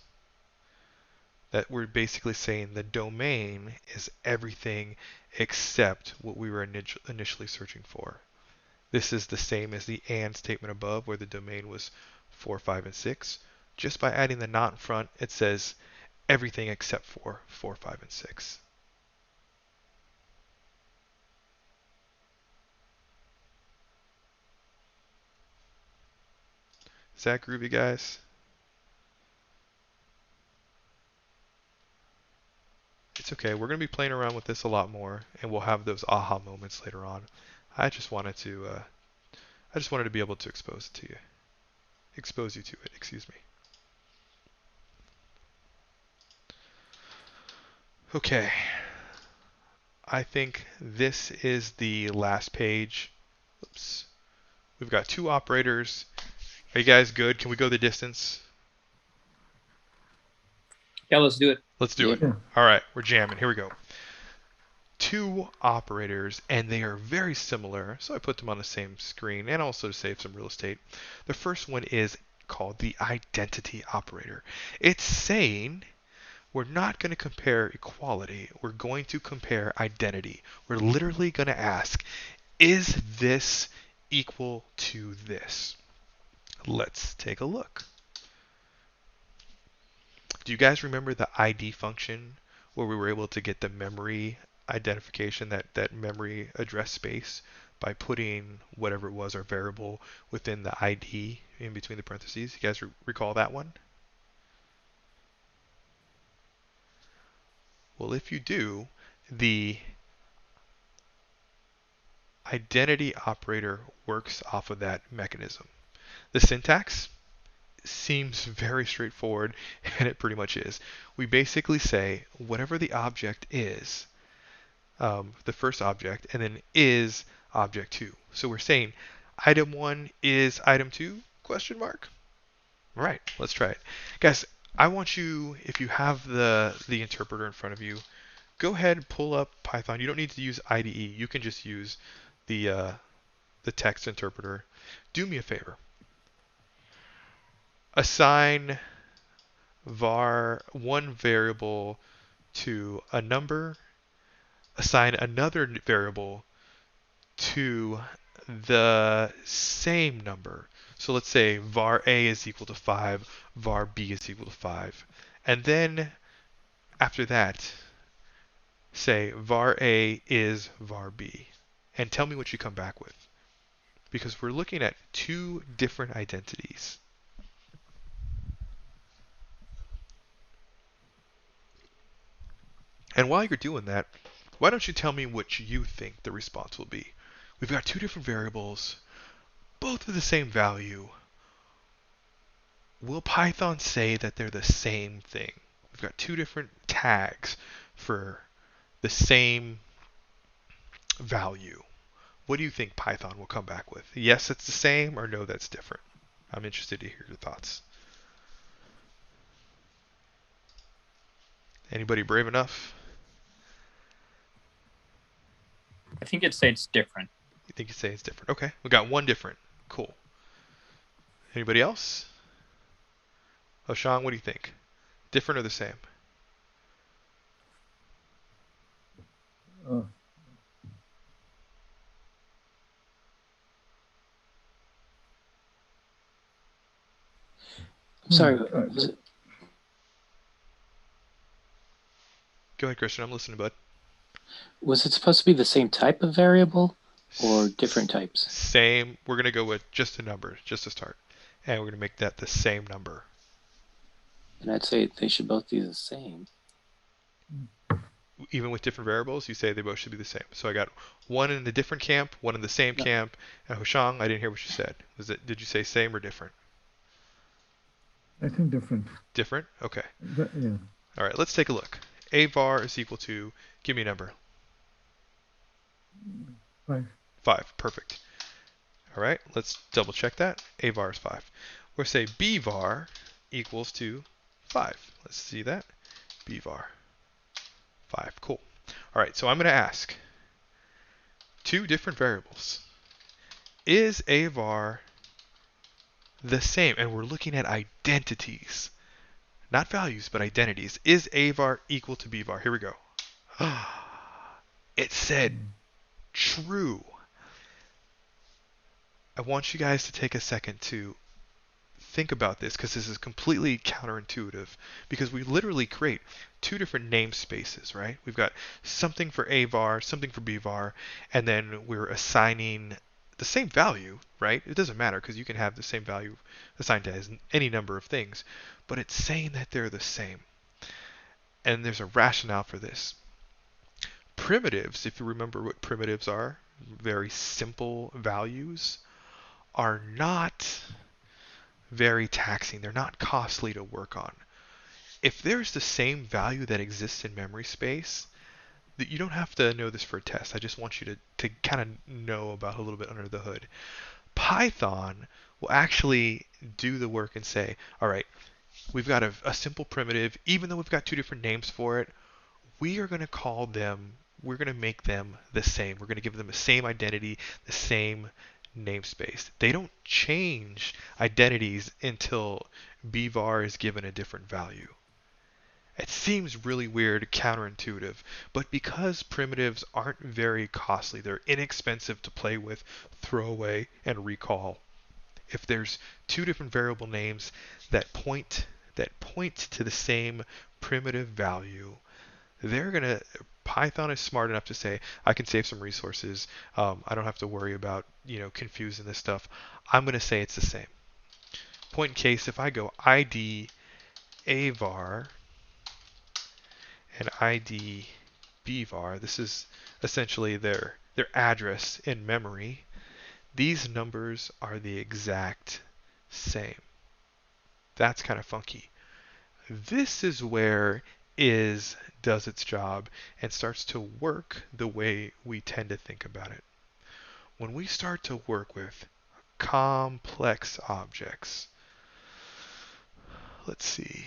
That we're basically saying the domain is everything except what we were initially searching for. This is the same as the and statement above, where the domain was 4, 5, and 6. Just by adding the not in front, it says everything except for 4, 5, and 6. Is that groovy, guys? It's okay. We're going to be playing around with this a lot more, and we'll have those aha moments later on. I just wanted to be able to expose it to you. Expose you to it, excuse me. Okay. I think this is the last page. Oops. We've got two operators. Are you guys good? Can we go the distance? Yeah, let's do it. Let's do it. Yeah. All right, we're jamming. Here we go. Two operators, and they are very similar, so I put them on the same screen, and also to save some real estate. The first one is called the identity operator. It's saying we're not going to compare equality. We're going to compare identity. We're literally going to ask, is this equal to this? Let's take a look. Do you guys remember the ID function where we were able to get the memory identification, that memory address space, by putting whatever it was, our variable, within the ID in between the parentheses? You guys recall that one? Well, if you do, the identity operator works off of that mechanism. The syntax seems very straightforward, and it pretty much is. We basically say whatever the object is, the first object, and then is object 2. So we're saying item 1 is item 2, question mark? All right, let's try it. Guys, I want you, if you have the interpreter in front of you, go ahead and pull up Python. You don't need to use IDE. You can just use the text interpreter. Do me a favor. Assign var one variable to a number. Assign another variable to the same number. So let's say var a is equal to 5, var b is equal to 5. And then after that, say var a is var b. And tell me what you come back with. Because we're looking at two different identities. And while you're doing that, why don't you tell me what you think the response will be? We've got two different variables, both of the same value. Will Python say that they're the same thing? We've got two different tags for the same value. What do you think Python will come back with? Yes, it's the same, or no, that's different? I'm interested to hear your thoughts. Anybody brave enough? I think it'd say it's different. You think you say it's different? Okay, we got one different. Cool. Anybody else? Sean, what do you think? Different or the same? Uh, I'm sorry. uh, Was it, Go ahead, Christian. I'm listening, bud. was it supposed to be the same type of variable or different types? Same. We're going to go with just a number, just to start. And we're going to make that the same number. And I'd say they should both be the same. Even with different variables, you say they both should be the same. So I got one in the different camp, one in the same No. camp. And Hoshang, I didn't hear what you said. Did you say same or different? I think different. Different? Okay. Yeah. All right, let's take a look. A var is equal to, give me a number. 5. 5. Perfect. All right, let's double check that. A var is 5. We'll say B var equals to 5. Let's see that. B var 5. Cool. All right, so I'm going to ask two different variables. Is A var the same? And we're looking at identities. Not values, but identities. Is A var equal to B var? Here we go. It said true. I want you guys to take a second to think about this, because this is completely counterintuitive, because we literally create two different namespaces, right? We've got something for A var, something for B var, and then we're assigning the same value, right? It doesn't matter because you can have the same value assigned to any number of things, but it's saying that they're the same. And there's a rationale for this. Primitives, if you remember what primitives are, very simple values, are not very taxing. They're not costly to work on. If there's the same value that exists in memory space, you don't have to know this for a test. I just want you to kind of know about a little bit under the hood. Python will actually do the work and say, all right, we've got a simple primitive, even though we've got two different names for it, we are going to call them, we're going to make them the same. We're going to give them the same identity, the same namespace. They don't change identities until bvar is given a different value. It seems really weird, counterintuitive, but because primitives aren't very costly, they're inexpensive to play with, throw away, and recall. If there's two different variable names that point to the same primitive value, Python is smart enough to say, I can save some resources. I don't have to worry about confusing this stuff. I'm going to say it's the same. Point in case, if I go id avar and id bvar, this is essentially their address in memory. These numbers are the exact same. That's kind of funky. This is where is does its job and starts to work the way we tend to think about it. When we start to work with complex objects, let's see.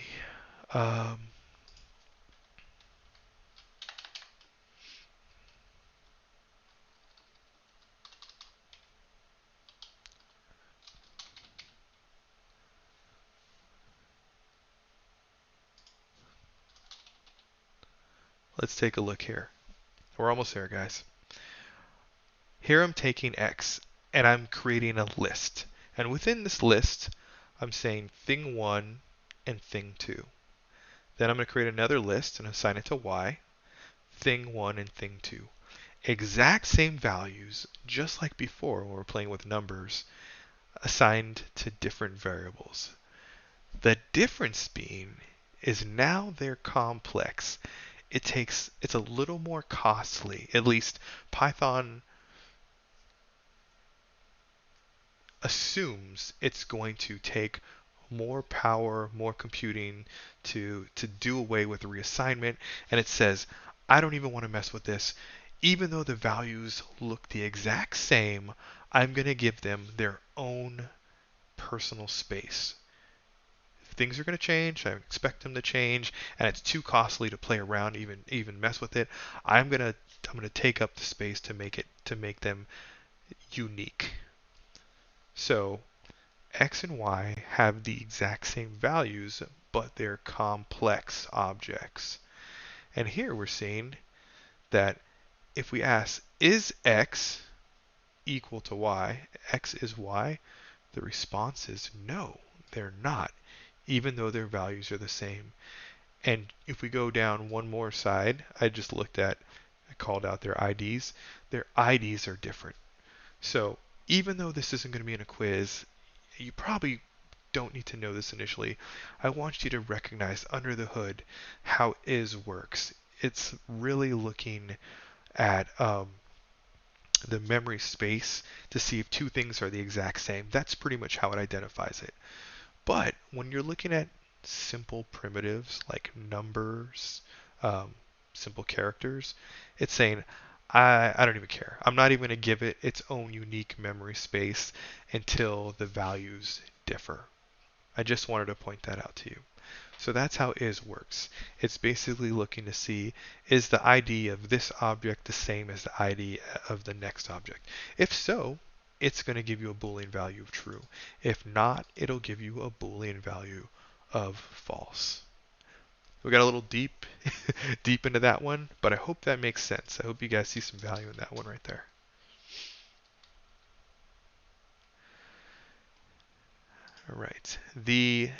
let's take a look here. We're almost there, guys. Here I'm taking X and I'm creating a list. And within this list, I'm saying thing 1 and thing 2. Then I'm going to create another list and assign it to Y, thing 1 and thing 2. Exact same values, just like before when we're playing with numbers, assigned to different variables. The difference being is now they're complex. It's a little more costly. At least Python assumes it's going to take more power, more computing to do away with the reassignment, and it says, I don't even want to mess with this. Even though the values look the exact same, I'm going to give them their own personal space. If things are going to change, I expect them to change, and it's too costly to play around, even mess with it. I'm going to take up the space to make them unique. So X and Y have the exact same values, but they're complex objects. And here we're seeing that if we ask, is X equal to Y, X is Y, the response is no, they're not, even though their values are the same. And if we go down one more side, I called out their IDs. Their IDs are different. So even though this isn't going to be in a quiz, you probably don't need to know this initially. I want you to recognize under the hood how is works. It's really looking at the memory space to see if two things are the exact same. That's pretty much how it identifies it. But when you're looking at simple primitives like numbers, simple characters, it's saying, I don't even care. I'm not even going to give it its own unique memory space until the values differ. I just wanted to point that out to you. So that's how is works. It's basically looking to see, is the ID of this object the same as the ID of the next object? If so, it's going to give you a Boolean value of true. If not, it'll give you a Boolean value of false. We got a little deep into that one, but I hope that makes sense. I hope you guys see some value in that one right there. All right. The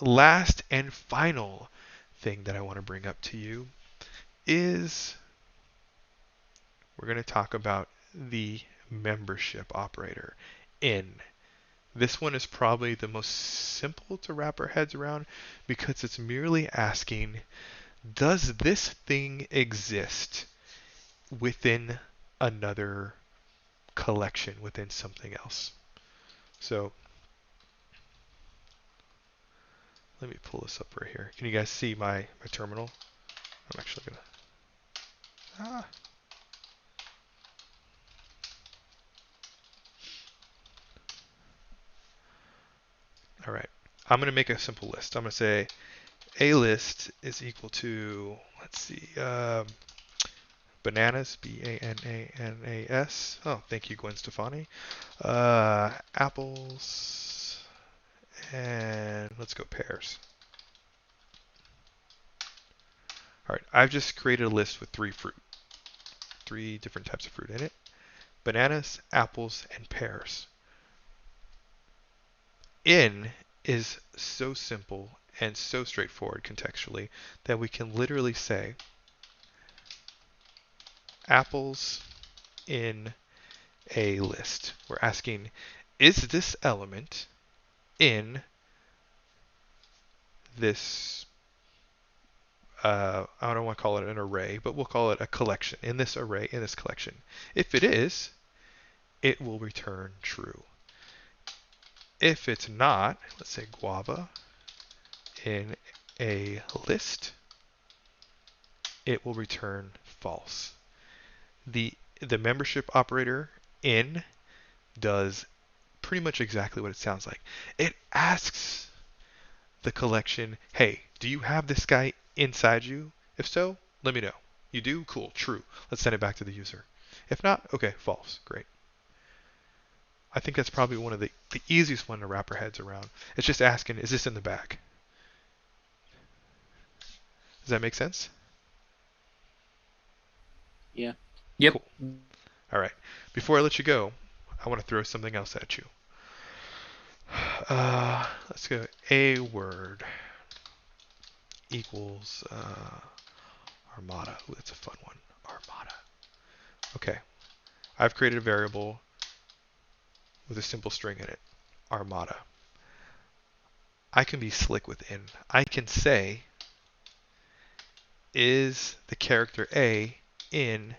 last and final thing that I want to bring up to you is we're going to talk about the membership operator in. This one is probably the most simple to wrap our heads around because it's merely asking, does this thing exist within another collection, within something else? So let me pull this up right here. Can you guys see my terminal? I'm actually gonna All right, I'm gonna make a simple list. I'm gonna say a list is equal to, let's see, bananas, B-A-N-A-N-A-S. Oh, thank you, Gwen Stefani. Apples, and let's go pears. All right, I've just created a list with three different types of fruit in it: bananas, apples, and pears. In is so simple and so straightforward contextually that we can literally say apples in a list. We're asking, is this element in this, I don't want to call it an array, but we'll call it a collection, in this array, in this collection. If it is, it will return true. If it's not, let's say guava in a list, it will return false. The membership operator in does pretty much exactly what it sounds like. It asks the collection, hey, do you have this guy inside you? If so, let me know. You do? Cool, true. Let's send it back to the user. If not, okay, false, great. I think that's probably one of the easiest one to wrap our heads around. It's just asking, is this in the bag? Does that make sense? Yeah. Yep. Cool. All right. Before I let you go, I want to throw something else at you. Let's go. A word equals Armada. Ooh, that's a fun one. Armada. Okay. I've created a variable with a simple string in it. Armada. I can be slick within. I can say, is the character A in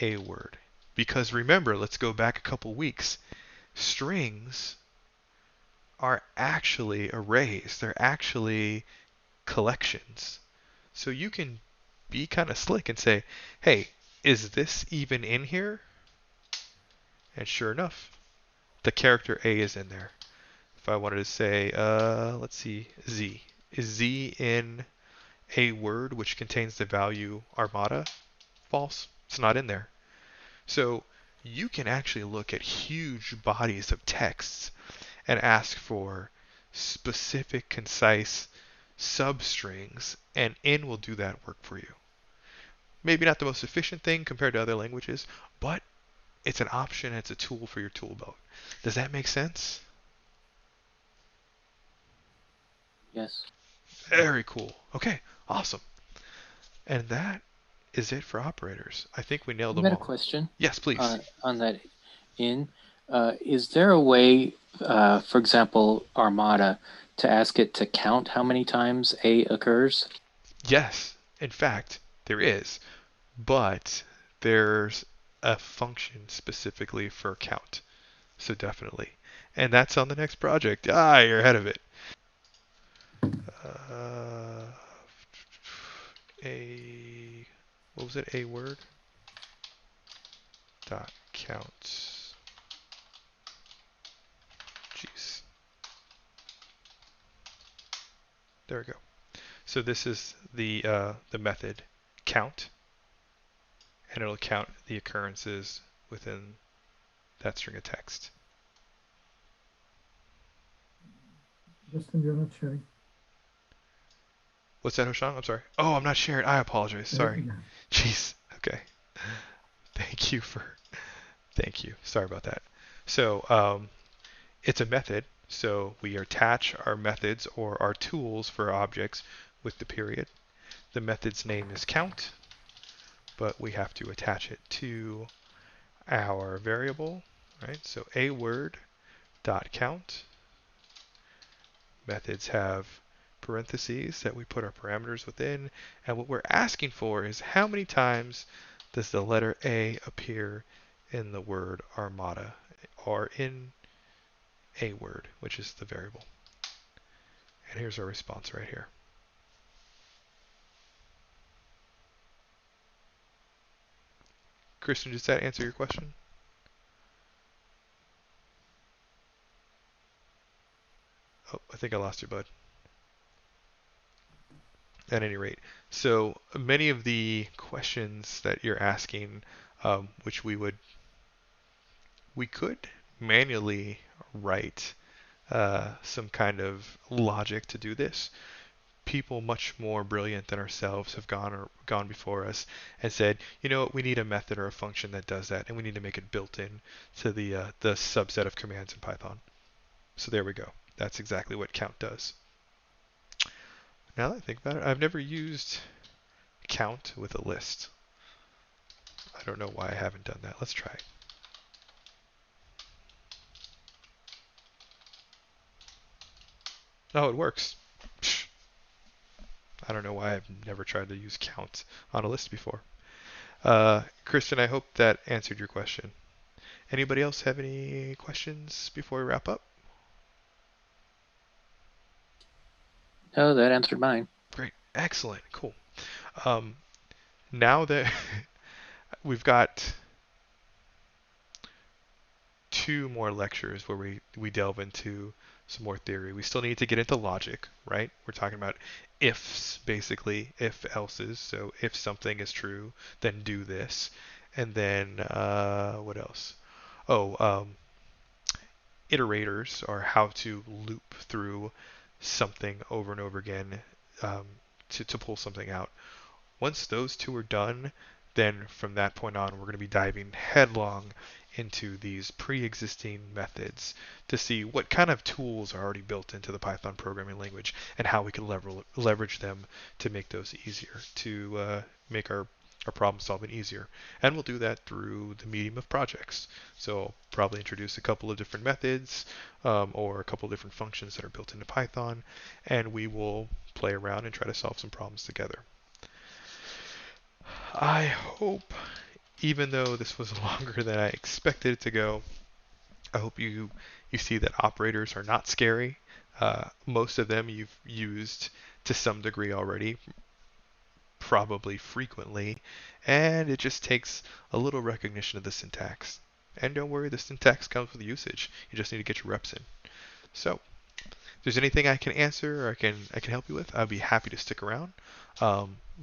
a word? Because remember, let's go back a couple weeks. Strings are actually arrays. They're actually collections. So you can be kind of slick and say, hey, is this even in here? And sure enough, the character A is in there. If I wanted to say, let's see, Z. Is Z in a word which contains the value Armada? False. It's not in there. So you can actually look at huge bodies of texts and ask for specific, concise substrings, and in will do that work for you. Maybe not the most efficient thing compared to other languages, but it's an option, it's a tool for your tool belt. Does that make sense? Yes. Very cool. Okay, awesome. And that is it for operators. I think we nailed I them got a all. question Yes, please. on that in. Is there a way, for example, Armada, to ask it to count how many times A occurs? Yes, in fact, there is, but there's a function specifically for count. So definitely. And that's on the next project. Ah, you're ahead of it. Uh, what was it? A word dot count. Jeez. There we go. So this is the method count, and it'll count the occurrences within that string of text. Justin, you're not sharing. What's that, Hoshang? I'm sorry. Oh, I'm not sharing. I apologize. Sorry. Yeah. Jeez. Okay. Thank you for. Thank you. Sorry about that. So it's a method. So we attach our methods or our tools for objects with the period. The method's name is count, but we have to attach it to our variable, right? So a word dot count. Methods have parentheses that we put our parameters within, and what we're asking for is how many times does the letter A appear in the word Armada, or in a word, which is the variable. And here's our response right here. Kristen, does that answer your question? Oh, I think I lost you, bud. At any rate, so many of the questions that you're asking, which we could manually write some kind of logic to do this. People much more brilliant than ourselves have gone before us and said, you know what, we need a method or a function that does that, and we need to make it built in to the subset of commands in Python. So there we go. That's exactly what count does. Now that I think about it, I've never used count with a list. I don't know why I haven't done that. Let's try it. Oh, it works. Psh, I don't know why I've never tried to use count on a list before. Kristen, I hope that answered your question. Anybody else have any questions before we wrap up? No, that answered mine. Great. Excellent. Cool. Now that we've got 2 more lectures where we delve into some more theory. We still need to get into logic, right? We're talking about ifs, basically, if else's. So if something is true, then do this. And then what else? Oh, iterators are how to loop through something over and over again to pull something out. Once those 2 are done, then from that point on, we're going to be diving headlong into these pre-existing methods to see what kind of tools are already built into the Python programming language and how we can leverage them to make those easier, to make our problem solving easier. And we'll do that through the medium of projects. So probably introduce a couple of different methods or a couple of different functions that are built into Python, and we will play around and try to solve some problems together. I hope, even though this was longer than I expected it to go, I hope you see that operators are not scary. Most of them you've used to some degree already, probably frequently, and it just takes a little recognition of the syntax. And don't worry, the syntax comes with usage. You just need to get your reps in. So, if there's anything I can answer or I can help you with, I'd be happy to stick around.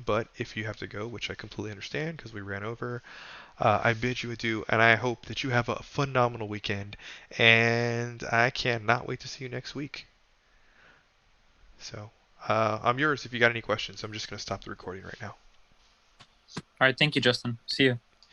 But if you have to go, which I completely understand because we ran over, I bid you adieu, and I hope that you have a phenomenal weekend. And I cannot wait to see you next week. So, I'm yours if you got any questions. I'm just going to stop the recording right now. All right. Thank you, Justin. See you.